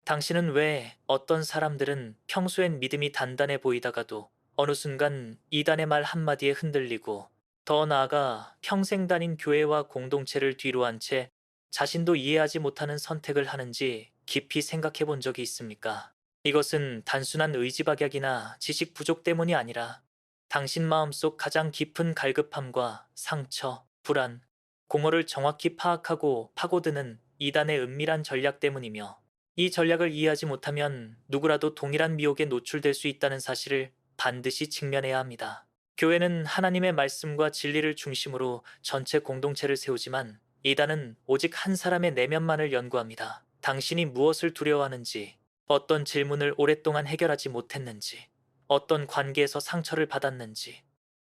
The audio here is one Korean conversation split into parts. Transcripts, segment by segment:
당신은 왜 어떤 사람들은 평소엔 믿음이 단단해 보이다가도 어느 순간 이단의 말 한마디에 흔들리고 더 나아가 평생 다닌 교회와 공동체를 뒤로 한 채 자신도 이해하지 못하는 선택을 하는지 깊이 생각해 본 적이 있습니까? 이것은 단순한 의지박약이나 지식 부족 때문이 아니라 당신 마음속 가장 깊은 갈급함과 상처, 불안, 공허를 정확히 파악하고 파고드는 이단의 은밀한 전략 때문이며 이 전략을 이해하지 못하면 누구라도 동일한 미혹에 노출될 수 있다는 사실을 반드시 직면해야 합니다. 교회는 하나님의 말씀과 진리를 중심으로 전체 공동체를 세우지만 이단은 오직 한 사람의 내면만을 연구합니다. 당신이 무엇을 두려워하는지, 어떤 질문을 오랫동안 해결하지 못했는지, 어떤 관계에서 상처를 받았는지,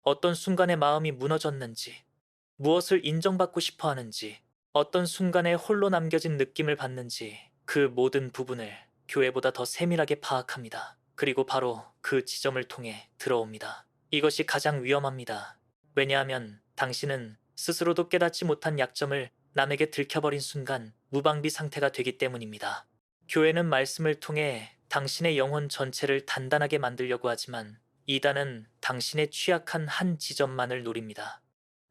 어떤 순간에 마음이 무너졌는지, 무엇을 인정받고 싶어 하는지, 어떤 순간에 홀로 남겨진 느낌을 받는지 그 모든 부분을 교회보다 더 세밀하게 파악합니다. 그리고 바로 그 지점을 통해 들어옵니다. 이것이 가장 위험합니다. 왜냐하면 당신은 스스로도 깨닫지 못한 약점을 남에게 들켜버린 순간 무방비 상태가 되기 때문입니다. 교회는 말씀을 통해 당신의 영혼 전체를 단단하게 만들려고 하지만 이단은 당신의 취약한 한 지점만을 노립니다.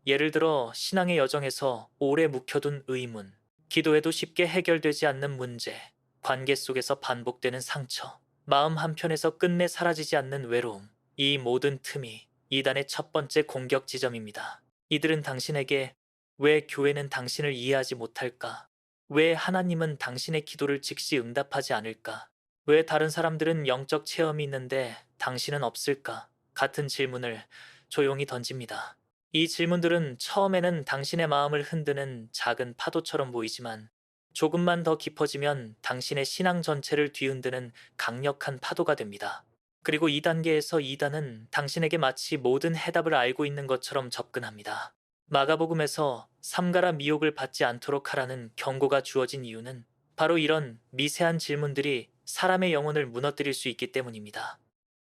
예를 들어 신앙의 여정에서 오래 묵혀둔 의문, 기도해도 쉽게 해결되지 않는 문제, 관계 속에서 반복되는 상처, 마음 한편에서 끝내 사라지지 않는 외로움, 이 모든 틈이 이단의 첫 번째 공격 지점입니다. 이들은 당신에게 왜 교회는 당신을 이해하지 못할까? 왜 하나님은 당신의 기도를 즉시 응답하지 않을까? 왜 다른 사람들은 영적 체험이 있는데 당신은 없을까? 같은 질문을 조용히 던집니다. 이 질문들은 처음에는 당신의 마음을 흔드는 작은 파도처럼 보이지만 조금만 더 깊어지면 당신의 신앙 전체를 뒤흔드는 강력한 파도가 됩니다. 그리고 2단계에서 2단은 당신에게 마치 모든 해답을 알고 있는 것처럼 접근합니다. 마가복음에서 삼가라 미혹을 받지 않도록 하라는 경고가 주어진 이유는 바로 이런 미세한 질문들이 사람의 영혼을 무너뜨릴 수 있기 때문입니다.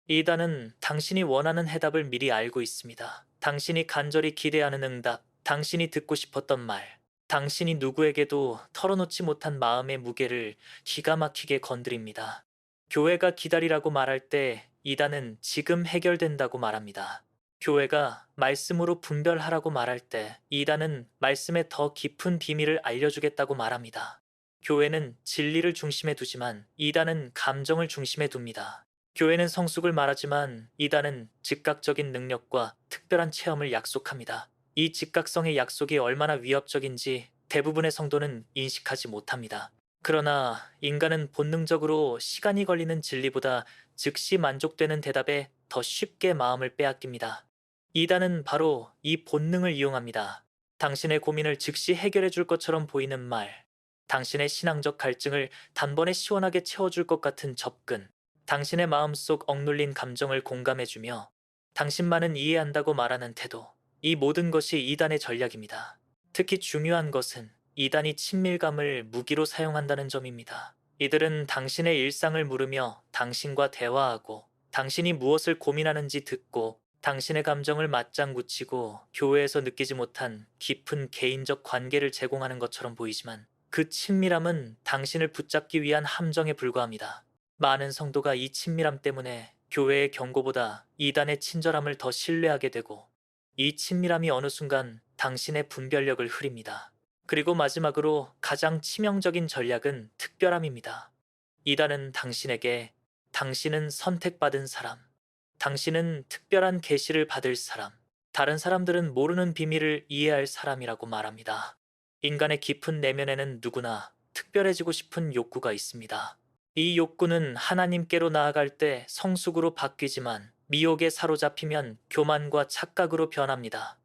이단은 당신이 원하는 해답을 미리 알고 있습니다. 당신이 간절히 기대하는 응답, 당신이 듣고 싶었던 말, 당신이 누구에게도 털어놓지 못한 마음의 무게를 기가 막히게 건드립니다. 교회가 기다리라고 말할 때 이단은 지금 해결된다고 말합니다. 교회가 말씀으로 분별하라고 말할 때 이단은 말씀의 더 깊은 비밀을 알려주겠다고 말합니다. 교회는 진리를 중심에 두지만 이단은 감정을 중심에 둡니다. 교회는 성숙을 말하지만 이단은 즉각적인 능력과 특별한 체험을 약속합니다. 이 즉각성의 약속이 얼마나 위협적인지 대부분의 성도는 인식하지 못합니다. 그러나 인간은 본능적으로 시간이 걸리는 진리보다 즉시 만족되는 대답에 더 쉽게 마음을 빼앗깁니다. 이단은 바로 이 본능을 이용합니다. 당신의 고민을 즉시 해결해 줄 것처럼 보이는 말, 당신의 신앙적 갈증을 단번에 시원하게 채워줄 것 같은 접근, 당신의 마음속 억눌린 감정을 공감해주며 당신만은 이해한다고 말하는 태도, 이 모든 것이 이단의 전략입니다. 특히 중요한 것은 이단이 친밀감을 무기로 사용한다는 점입니다. 이들은 당신의 일상을 물으며 당신과 대화하고 당신이 무엇을 고민하는지 듣고 당신의 감정을 맞장구 치고 교회에서 느끼지 못한 깊은 개인적 관계를 제공하는 것처럼 보이지만 그 친밀함은 당신을 붙잡기 위한 함정에 불과합니다. 많은 성도가 이 친밀함 때문에 교회의 경고보다 이단의 친절함을 더 신뢰하게 되고 이 친밀함이 어느 순간 당신의 분별력을 흐립니다. 그리고 마지막으로 가장 치명적인 전략은 특별함입니다. 이단은 당신에게 당신은 선택받은 사람, 당신은 특별한 계시를 받을 사람, 다른 사람들은 모르는 비밀을 이해할 사람이라고 말합니다. 인간의 깊은 내면에는 누구나 특별해지고 싶은 욕구가 있습니다. 이 욕구는 하나님께로 나아갈 때 성숙으로 바뀌지만 미혹에 사로잡히면 교만과 착각으로 변합니다.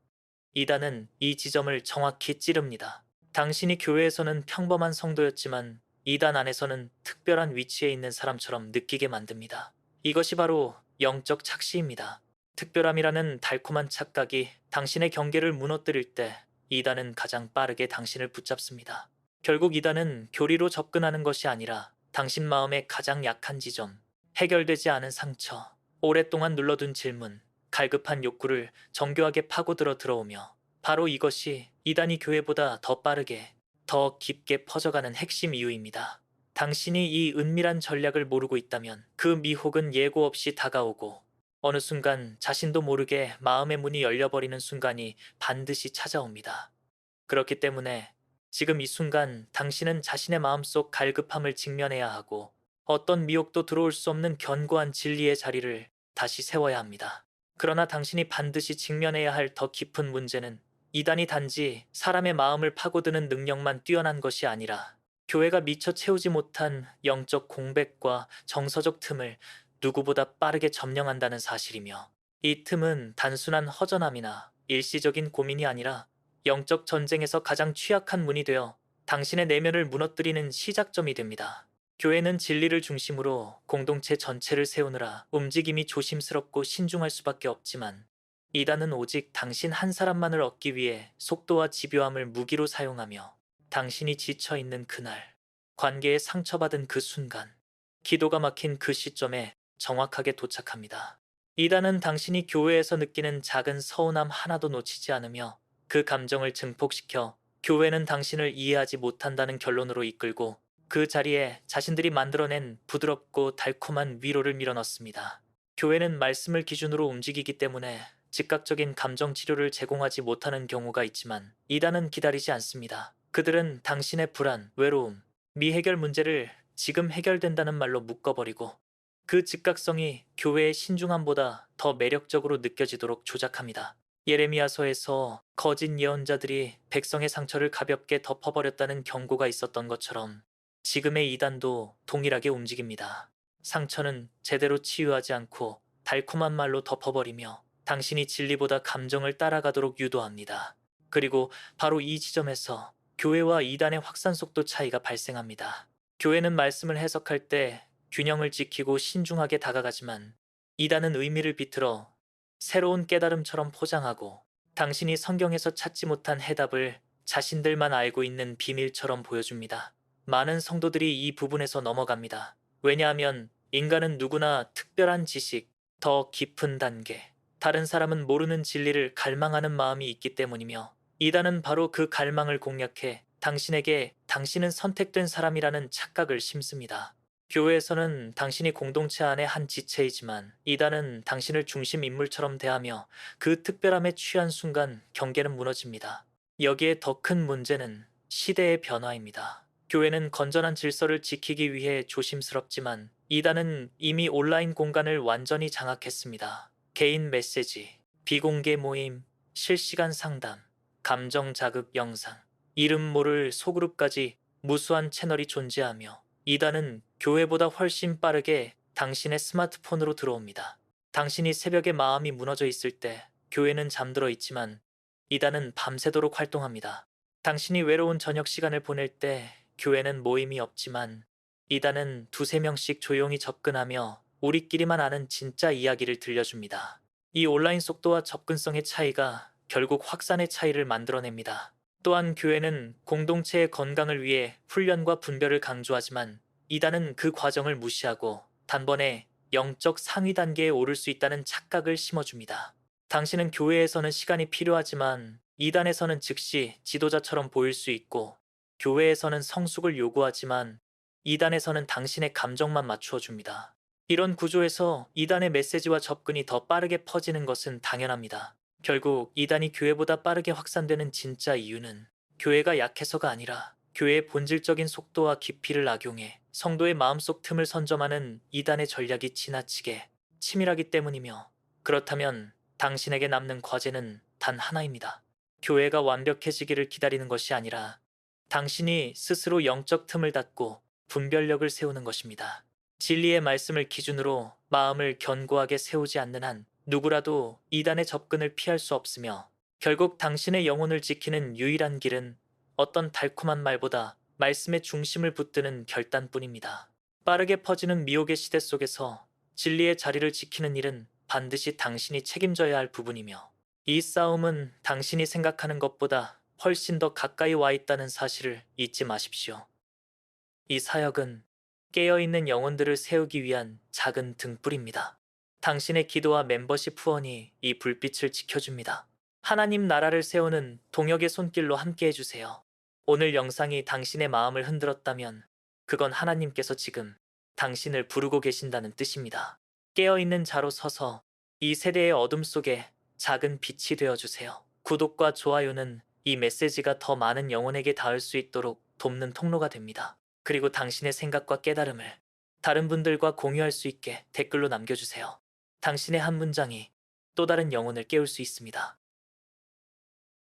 이단은 이 지점을 정확히 찌릅니다. 당신이 교회에서는 평범한 성도였지만 이단 안에서는 특별한 위치에 있는 사람처럼 느끼게 만듭니다. 이것이 바로 영적 착시입니다. 특별함이라는 달콤한 착각이 당신의 경계를 무너뜨릴 때 이단은 가장 빠르게 당신을 붙잡습니다. 결국 이단은 교리로 접근하는 것이 아니라 당신 마음의 가장 약한 지점, 해결되지 않은 상처, 오랫동안 눌러둔 질문, 갈급한 욕구를 정교하게 파고들어 들어오며 바로 이것이 이단이 교회보다 더 빠르게, 더 깊게 퍼져가는 핵심 이유입니다. 당신이 이 은밀한 전략을 모르고 있다면 그 미혹은 예고 없이 다가오고 어느 순간 자신도 모르게 마음의 문이 열려버리는 순간이 반드시 찾아옵니다. 그렇기 때문에 지금 이 순간 당신은 자신의 마음속 갈급함을 직면해야 하고 어떤 미혹도 들어올 수 없는 견고한 진리의 자리를 다시 세워야 합니다. 그러나 당신이 반드시 직면해야 할 더 깊은 문제는 이단이 단지 사람의 마음을 파고드는 능력만 뛰어난 것이 아니라 교회가 미처 채우지 못한 영적 공백과 정서적 틈을 누구보다 빠르게 점령한다는 사실이며 이 틈은 단순한 허전함이나 일시적인 고민이 아니라 영적 전쟁에서 가장 취약한 문이 되어 당신의 내면을 무너뜨리는 시작점이 됩니다. 교회는 진리를 중심으로 공동체 전체를 세우느라 움직임이 조심스럽고 신중할 수밖에 없지만 이단은 오직 당신 한 사람만을 얻기 위해 속도와 집요함을 무기로 사용하며 당신이 지쳐있는 그날, 관계에 상처받은 그 순간, 기도가 막힌 그 시점에 정확하게 도착합니다. 이단은 당신이 교회에서 느끼는 작은 서운함 하나도 놓치지 않으며 그 감정을 증폭시켜 교회는 당신을 이해하지 못한다는 결론으로 이끌고 그 자리에 자신들이 만들어낸 부드럽고 달콤한 위로를 밀어넣습니다. 교회는 말씀을 기준으로 움직이기 때문에 즉각적인 감정 치료를 제공하지 못하는 경우가 있지만 이단은 기다리지 않습니다. 그들은 당신의 불안, 외로움, 미해결 문제를 지금 해결된다는 말로 묶어버리고 그 즉각성이 교회의 신중함보다 더 매력적으로 느껴지도록 조작합니다. 예레미야서에서 거짓 예언자들이 백성의 상처를 가볍게 덮어버렸다는 경고가 있었던 것처럼 지금의 이단도 동일하게 움직입니다. 상처는 제대로 치유하지 않고 달콤한 말로 덮어버리며 당신이 진리보다 감정을 따라가도록 유도합니다. 그리고 바로 이 지점에서 교회와 이단의 확산 속도 차이가 발생합니다. 교회는 말씀을 해석할 때 균형을 지키고 신중하게 다가가지만 이단은 의미를 비틀어 새로운 깨달음처럼 포장하고 당신이 성경에서 찾지 못한 해답을 자신들만 알고 있는 비밀처럼 보여줍니다. 많은 성도들이 이 부분에서 넘어갑니다. 왜냐하면 인간은 누구나 특별한 지식, 더 깊은 단계, 다른 사람은 모르는 진리를 갈망하는 마음이 있기 때문이며 이단은 바로 그 갈망을 공략해 당신에게 당신은 선택된 사람이라는 착각을 심습니다. 교회에서는 당신이 공동체 안의 한 지체이지만 이단은 당신을 중심 인물처럼 대하며 그 특별함에 취한 순간 경계는 무너집니다. 여기에 더 큰 문제는 시대의 변화입니다. 교회는 건전한 질서를 지키기 위해 조심스럽지만 이단은 이미 온라인 공간을 완전히 장악했습니다. 개인 메시지, 비공개 모임, 실시간 상담, 감정 자극 영상, 이름 모를 소그룹까지 무수한 채널이 존재하며 이단은 교회보다 훨씬 빠르게 당신의 스마트폰으로 들어옵니다. 당신이 새벽에 마음이 무너져 있을 때 교회는 잠들어 있지만 이단은 밤새도록 활동합니다. 당신이 외로운 저녁 시간을 보낼 때 교회는 모임이 없지만 이단은 두세 명씩 조용히 접근하며 우리끼리만 아는 진짜 이야기를 들려줍니다. 이 온라인 속도와 접근성의 차이가 결국 확산의 차이를 만들어냅니다. 또한 교회는 공동체의 건강을 위해 훈련과 분별을 강조하지만 이단은 그 과정을 무시하고 단번에 영적 상위 단계에 오를 수 있다는 착각을 심어줍니다. 당신은 교회에서는 시간이 필요하지만 이단에서는 즉시 지도자처럼 보일 수 있고 교회에서는 성숙을 요구하지만 이단에서는 당신의 감정만 맞추어 줍니다. 이런 구조에서 이단의 메시지와 접근이 더 빠르게 퍼지는 것은 당연합니다. 결국 이단이 교회보다 빠르게 확산되는 진짜 이유는 교회가 약해서가 아니라 교회의 본질적인 속도와 깊이를 악용해 성도의 마음속 틈을 선점하는 이단의 전략이 지나치게 치밀하기 때문이며 그렇다면 당신에게 남는 과제는 단 하나입니다. 교회가 완벽해지기를 기다리는 것이 아니라 당신이 스스로 영적 틈을 닫고 분별력을 세우는 것입니다. 진리의 말씀을 기준으로 마음을 견고하게 세우지 않는 한 누구라도 이단의 접근을 피할 수 없으며 결국 당신의 영혼을 지키는 유일한 길은 어떤 달콤한 말보다 말씀의 중심을 붙드는 결단뿐입니다. 빠르게 퍼지는 미혹의 시대 속에서 진리의 자리를 지키는 일은 반드시 당신이 책임져야 할 부분이며 이 싸움은 당신이 생각하는 것보다 훨씬 더 가까이 와 있다는 사실을 잊지 마십시오. 이 사역은 깨어있는 영혼들을 세우기 위한 작은 등불입니다. 당신의 기도와 멤버십 후원이 이 불빛을 지켜줍니다. 하나님 나라를 세우는 동역의 손길로 함께 해주세요. 오늘 영상이 당신의 마음을 흔들었다면 그건 하나님께서 지금 당신을 부르고 계신다는 뜻입니다. 깨어있는 자로 서서 이 세대의 어둠 속에 작은 빛이 되어주세요. 구독과 좋아요는 이 메시지가 더 많은 영혼에게 닿을 수 있도록 돕는 통로가 됩니다. 그리고 당신의 생각과 깨달음을 다른 분들과 공유할 수 있게 댓글로 남겨주세요. 당신의 한 문장이 또 다른 영혼을 깨울 수 있습니다.